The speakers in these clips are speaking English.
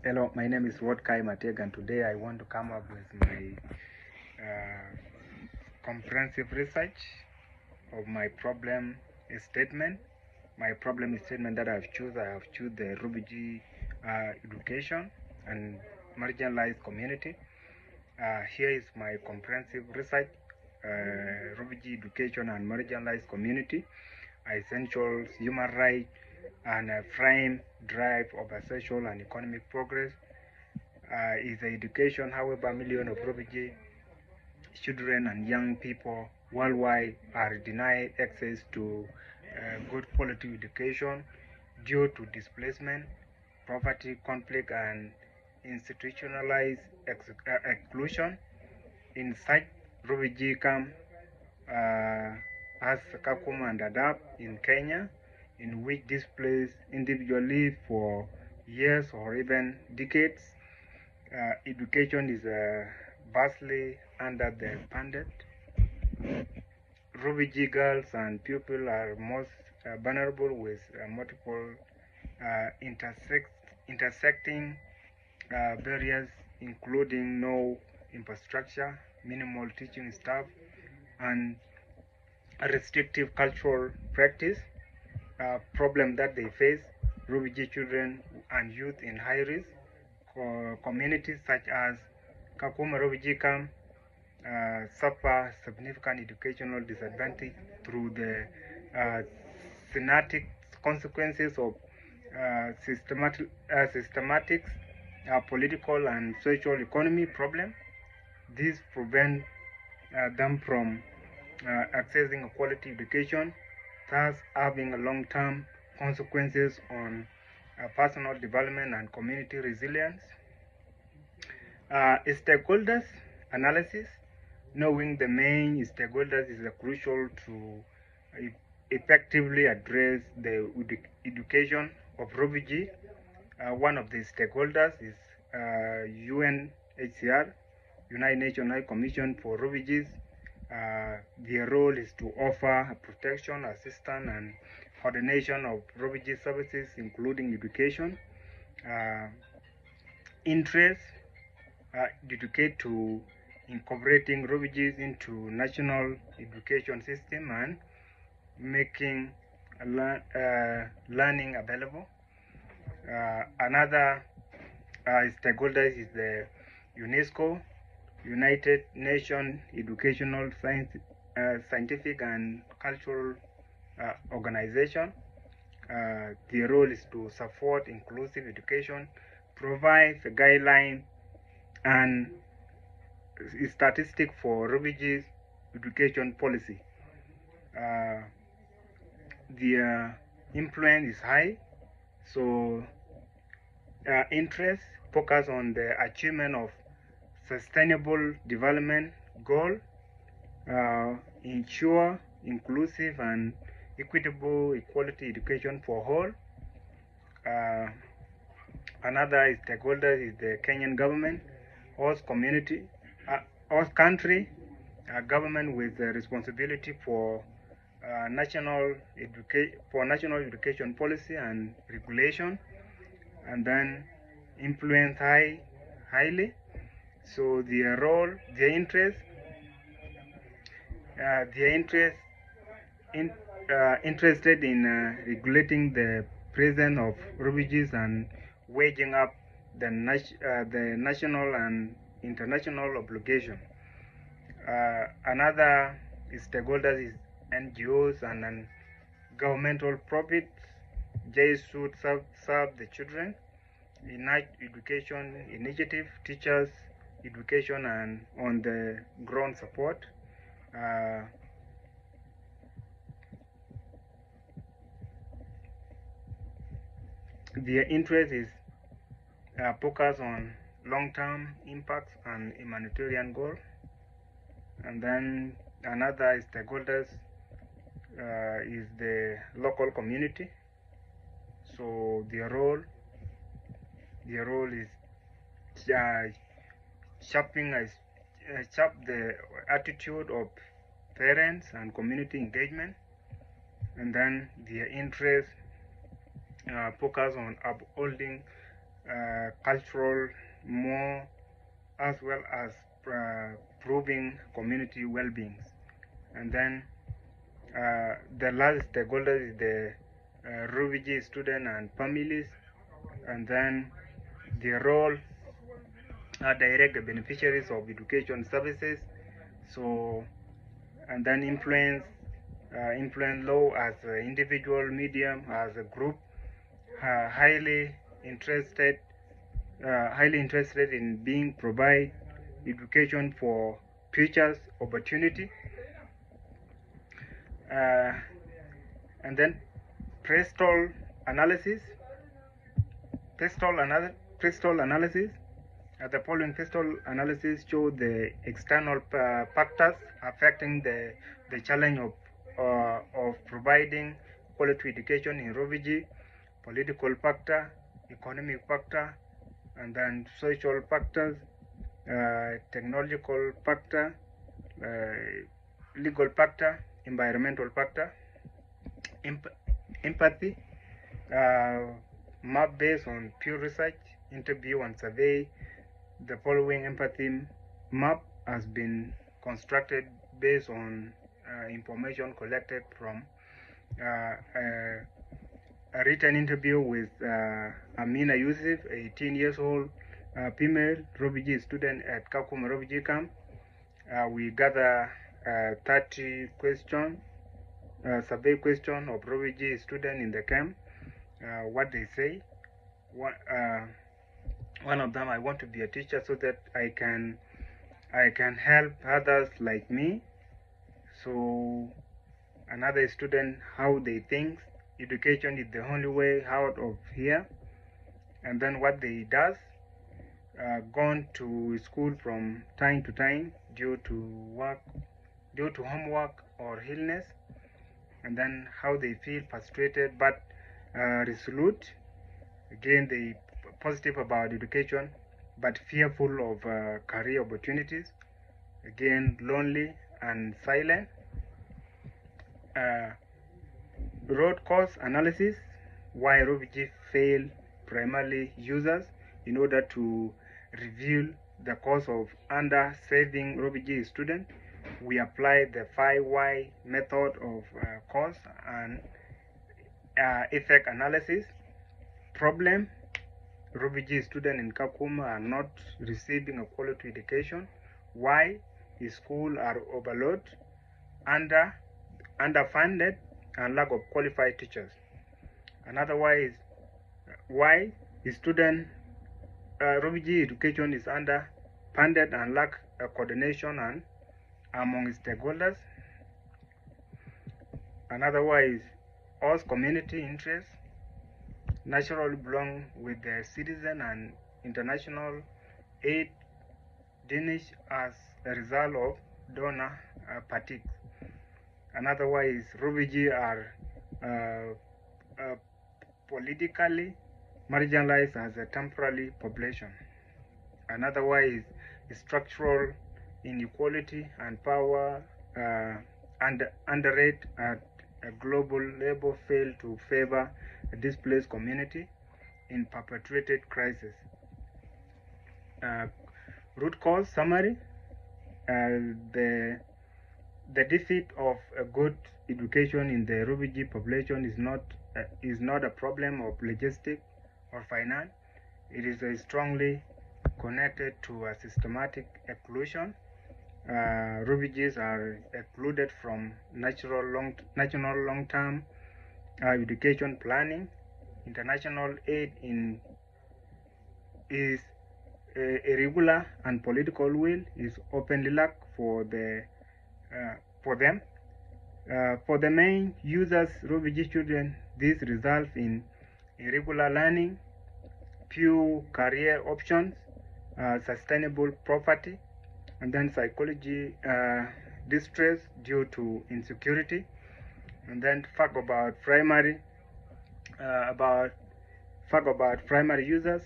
Hello, my name is Wodkai Mateg, and today I want to come up with my comprehensive research of my problem statement. My problem statement that I have choose the refugee education and marginalized community. Here is my comprehensive research: refugee education and marginalized community, essentials, human rights, and a frame drive of a social and economic progress. Is education, however, millions of refugee children and young people worldwide are denied access to good quality education due to displacement, poverty, conflict, and institutionalized exclusion. In such refugee camp as Kakuma and Dadaab in Kenya, in which displaced individuals live for years or even decades. Education is vastly underfunded. Refugee girls and pupils are most vulnerable with multiple intersecting barriers, including no infrastructure, minimal teaching staff, and restrictive cultural practice. Problem that they face: refugee children and youth in high risk communities such as Kakuma refugee camp suffer significant educational disadvantage through the thematic consequences of systematic political and social economy problem. These prevent them from accessing a quality education, thus having a long-term consequences on personal development and community resilience. Stakeholders analysis: knowing the main stakeholders is crucial to effectively address the education of refugee. One of the stakeholders is UNHCR, United Nations High Commission for Refugees. Their role is to offer protection, assistance, and coordination of refugee services, including education. Interest: dedicate to incorporating refugees into national education system and making learning available. Another stakeholder is the UNESCO, United Nations Educational Scientific and Cultural Organization. The role is to support inclusive education, provide a guideline and statistic for refugees education policy. Their influence is high, so interest focus on the achievement of sustainable development goal, ensure inclusive and equitable equality education for all. Another stakeholder is the Kenyan government, host community, host country, government with the responsibility for national education policy and regulation, and then influence highly. So their role, their interest interested in regulating the presence of refugees and waging up the national and international obligation. Another stakeholders is NGOs and governmental profits. They should serve the children. Unite education initiative, teachers education, and on the ground support. Their interest is focus on long-term impacts and humanitarian goal. And then another stakeholders is the local community. So their role is sharp the attitude of parents and community engagement. And then their interest focus on upholding cultural more, as well as proving community well-being. And then the last stakeholder is the refugee student and families, and then the role are direct beneficiaries of education services. So, and then influence law as an individual, medium, as a group, highly interested in being provide education for futures opportunity. And then Prestol analysis. The following Prestol analysis show the external factors affecting the challenge of providing quality education in refugee: political factor, economic factor, and then social factors, technological factor, legal factor, environmental factor, empathy, map based on pure research, interview and survey. The following empathy map has been constructed based on information collected from a written interview with Amina Yusuf, 18 years old, female refugee student at Kakuma refugee camp. We gather 30 questions, survey question of refugee student in the camp, what they say. One of them, I want to be a teacher so that I can help others like me. So another student, how they think education is the only way out of here. And then what they does, gone to school from time to time due to homework or illness. And then how they feel frustrated but resolute. Again, they positive about education but fearful of career opportunities. Again, lonely and silent. Root cause analysis: why refugees fail primarily users. In order to reveal the cause of under-saving refugee students, we apply the 5Y method of cause and effect analysis. Problem: refugee students in Kakuma are not receiving a quality education. Why? The schools are overloaded, underfunded, and lack of qualified teachers. Another why the refugee education is underfunded and lack coordination and among stakeholders. Another why is host community interests naturally belong with the citizen and international aid diminished as a result of donor fatigue. Another why is refugees are politically marginalized as a temporary population. Another why is structural inequality and power underrate at a global level fail to favor a displaced community in perpetuated crisis. Root cause summary: the deficit of a good education in the refugee population is not a problem of logistics or finance. It is strongly connected to a systematic exclusion. Refugees are excluded from national long-term education planning. International aid is irregular, and political will is openly lacked for them. For the main users, refugee children, this results in irregular learning, few career options, sustainable poverty, and then psychology distress due to insecurity. And then fact about primary users,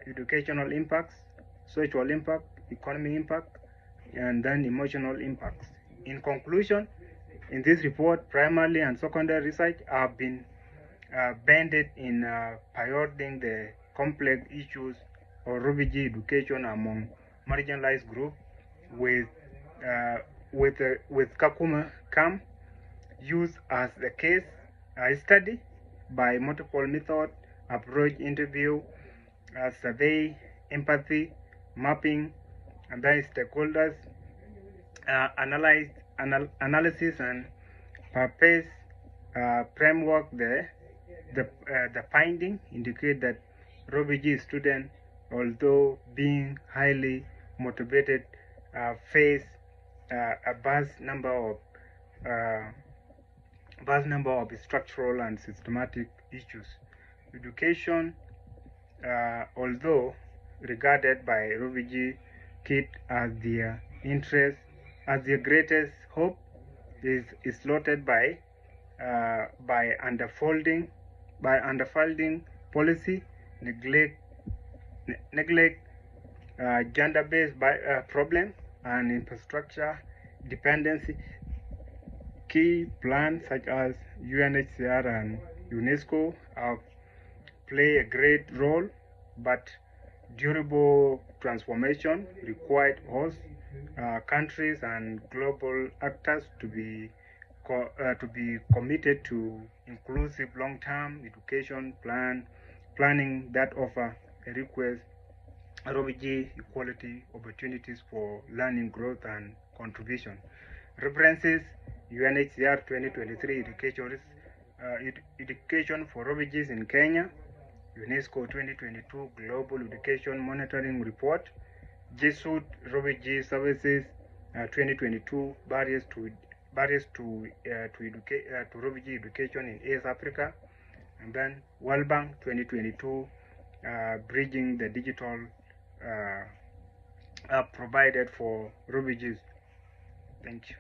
educational impacts, social impact, economic impact, and then emotional impacts. In conclusion, in this report, primary and secondary research have been banded in prioritizing the complex issues of refugee education among marginalized groups with Kakuma camp used as the case study by multiple method approach, interview, survey, empathy, mapping, and then stakeholders analysis and purpose framework. The finding indicate that refugee students, although being highly motivated, face a vast number of structural and systematic issues. Education, although regarded by refugee kids as their interest, as their greatest hope, is slaughtered by underfolding policy, neglect gender-based problem, and infrastructure dependency. Key plans such as UNHCR and UNESCO have play a great role, but durable transformation required host countries and global actors to be committed to inclusive long-term education planning that offer a request refugee equality opportunities for learning, growth, and contribution. References: UNHCR 2023 education for refugees in Kenya, UNESCO 2022 Global Education Monitoring Report, Jesuit Refugee Services 2022 Barriers to refugee education in East Africa, and then World Bank 2022 Bridging the Digital provided for refugees. Thank you.